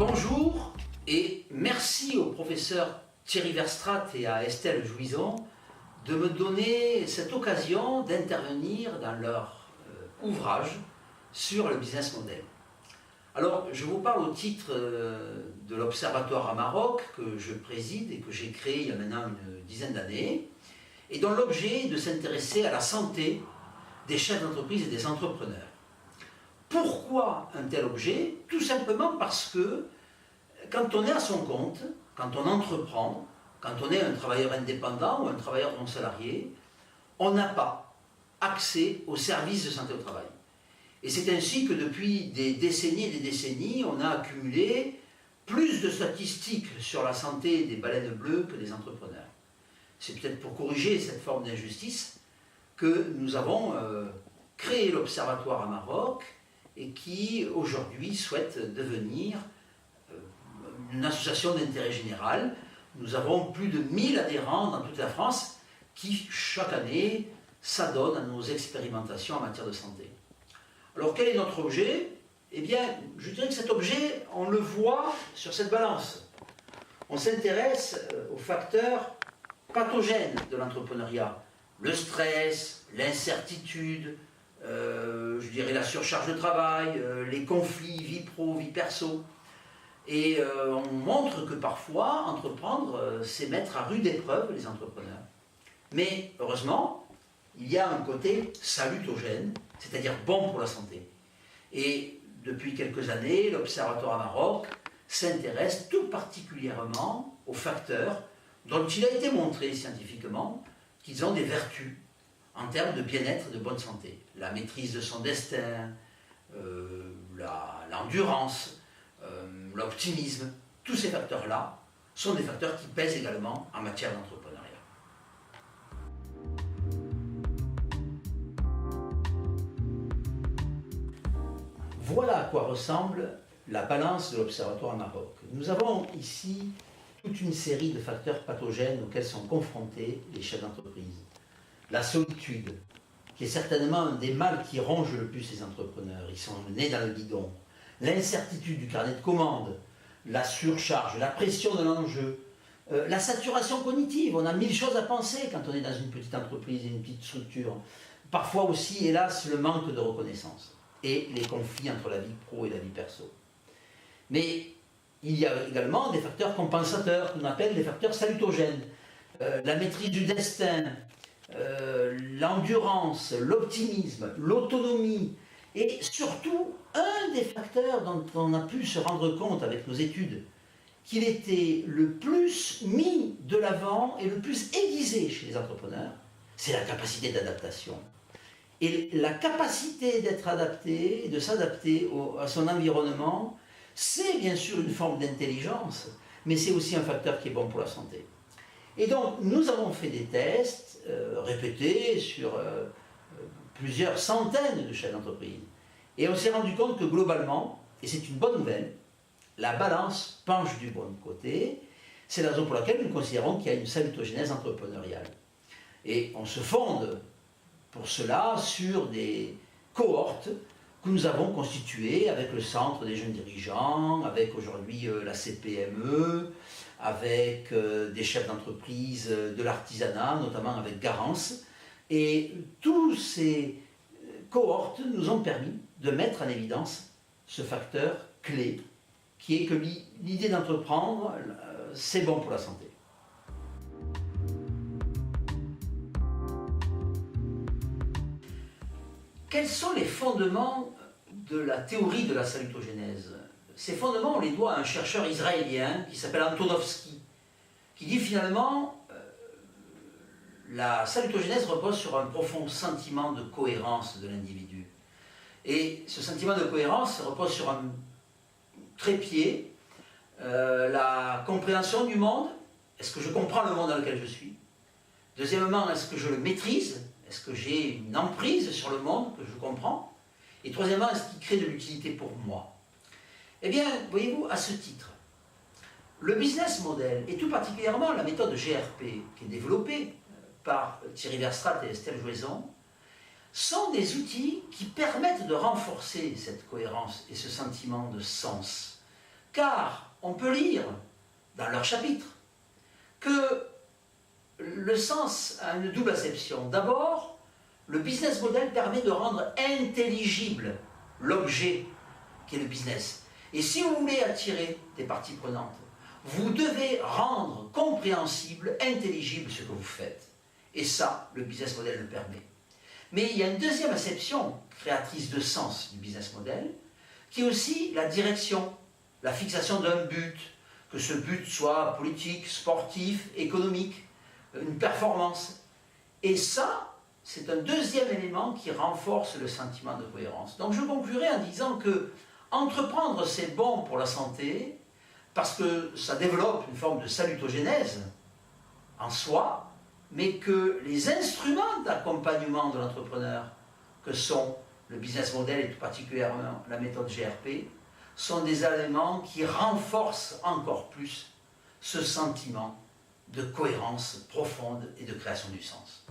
Bonjour et merci au professeur Thierry Verstraete et à Estelle Jouison de me donner cette occasion d'intervenir dans leur ouvrage sur le business model. Alors, je vous parle au titre de l'Observatoire à Maroc que je préside et que j'ai créé il y a maintenant une dizaine d'années et dont l'objet est de s'intéresser à la santé des chefs d'entreprise et des entrepreneurs. Pourquoi un tel objet? Tout simplement parce que quand on est à son compte, quand on entreprend, quand on est un travailleur indépendant ou un travailleur non salarié, on n'a pas accès aux services de santé au travail. Et c'est ainsi que depuis des décennies et des décennies, on a accumulé plus de statistiques sur la santé des baleines bleues que des entrepreneurs. C'est peut-être pour corriger cette forme d'injustice que nous avons créé l'Observatoire à Maroc et qui aujourd'hui souhaite devenir une association d'intérêt général. Nous avons plus de 1000 adhérents dans toute la France qui chaque année s'adonnent à nos expérimentations en matière de santé. Alors quel est notre objet? Eh bien, je dirais que cet objet, on le voit sur cette balance. On s'intéresse aux facteurs pathogènes de l'entrepreneuriat. Le stress, l'incertitude, je dirais la surcharge de travail, les conflits, vie pro, vie perso. Et on montre que parfois, entreprendre, c'est mettre à rude épreuve les entrepreneurs. Mais heureusement, il y a un côté salutogène, c'est-à-dire bon pour la santé. Et depuis quelques années, l'Observatoire à Maroc s'intéresse tout particulièrement aux facteurs dont il a été montré scientifiquement qu'ils ont des vertus en termes de bien-être et de bonne santé. La maîtrise de son destin, l'endurance, l'optimisme, tous ces facteurs-là sont des facteurs qui pèsent également en matière d'entrepreneuriat. Voilà à quoi ressemble la balance de l'Observatoire à Maroc. Nous avons ici toute une série de facteurs pathogènes auxquels sont confrontés les chefs d'entreprise. La solitude, qui est certainement un des mâles qui ronge le plus les entrepreneurs. Ils sont nés dans le guidon. L'incertitude du carnet de commandes, la surcharge, la pression de l'enjeu, la saturation cognitive. On a 1000 choses à penser quand on est dans une petite entreprise et une petite structure. Parfois aussi, hélas, le manque de reconnaissance et les conflits entre la vie pro et la vie perso. Mais il y a également des facteurs compensateurs qu'on appelle des facteurs salutogènes. La maîtrise du destin, l'endurance, l'optimisme, l'autonomie et surtout un des facteurs dont on a pu se rendre compte avec nos études qu'il était le plus mis de l'avant et le plus aiguisé chez les entrepreneurs, c'est la capacité d'adaptation. Et la capacité d'être adapté et de s'adapter à son environnement, c'est bien sûr une forme d'intelligence, mais c'est aussi un facteur qui est bon pour la santé. Et donc, nous avons fait des tests répétés sur plusieurs centaines de chefs d'entreprise. Et on s'est rendu compte que globalement, et c'est une bonne nouvelle, la balance penche du bon côté. C'est la raison pour laquelle nous considérons qu'il y a une salutogénèse entrepreneuriale. Et on se fonde pour cela sur des cohortes que nous avons constituées avec le Centre des jeunes dirigeants, avec aujourd'hui la CPME, avec des chefs d'entreprise de l'artisanat, notamment avec Garance. Et tous ces cohortes nous ont permis de mettre en évidence ce facteur clé, qui est que l'idée d'entreprendre, c'est bon pour la santé. Quels sont les fondements de la théorie de la salutogénèse? Ces fondements, on les doit à un chercheur israélien qui s'appelle Antonovsky, qui dit finalement la salutogénèse repose sur un profond sentiment de cohérence de l'individu. Et ce sentiment de cohérence repose sur un trépied, la compréhension du monde. Est-ce que je comprends le monde dans lequel je suis? Deuxièmement, est-ce que je le maîtrise? Est-ce que j'ai une emprise sur le monde que je comprends? Et troisièmement, est-ce qu'il crée de l'utilité pour moi? Eh bien, voyez-vous, à ce titre, le business model, et tout particulièrement la méthode GRP, qui est développée par Thierry Verstraete et Estelle Jouison, sont des outils qui permettent de renforcer cette cohérence et ce sentiment de sens car on peut lire dans leur chapitre que le sens a une double acception. D'abord, le business model permet de rendre intelligible l'objet qui est le business. Et si vous voulez attirer des parties prenantes, vous devez rendre compréhensible, intelligible ce que vous faites. Et ça, le business model le permet. Mais il y a une deuxième acception créatrice de sens du business model, qui est aussi la direction, la fixation d'un but, que ce but soit politique, sportif, économique, une performance. Et ça, c'est un deuxième élément qui renforce le sentiment de cohérence. Donc je conclurai en disant que entreprendre, c'est bon pour la santé, parce que ça développe une forme de salutogénèse en soi, mais que les instruments d'accompagnement de l'entrepreneur, que sont le business model et tout particulièrement la méthode GRP, sont des éléments qui renforcent encore plus ce sentiment de cohérence profonde et de création du sens.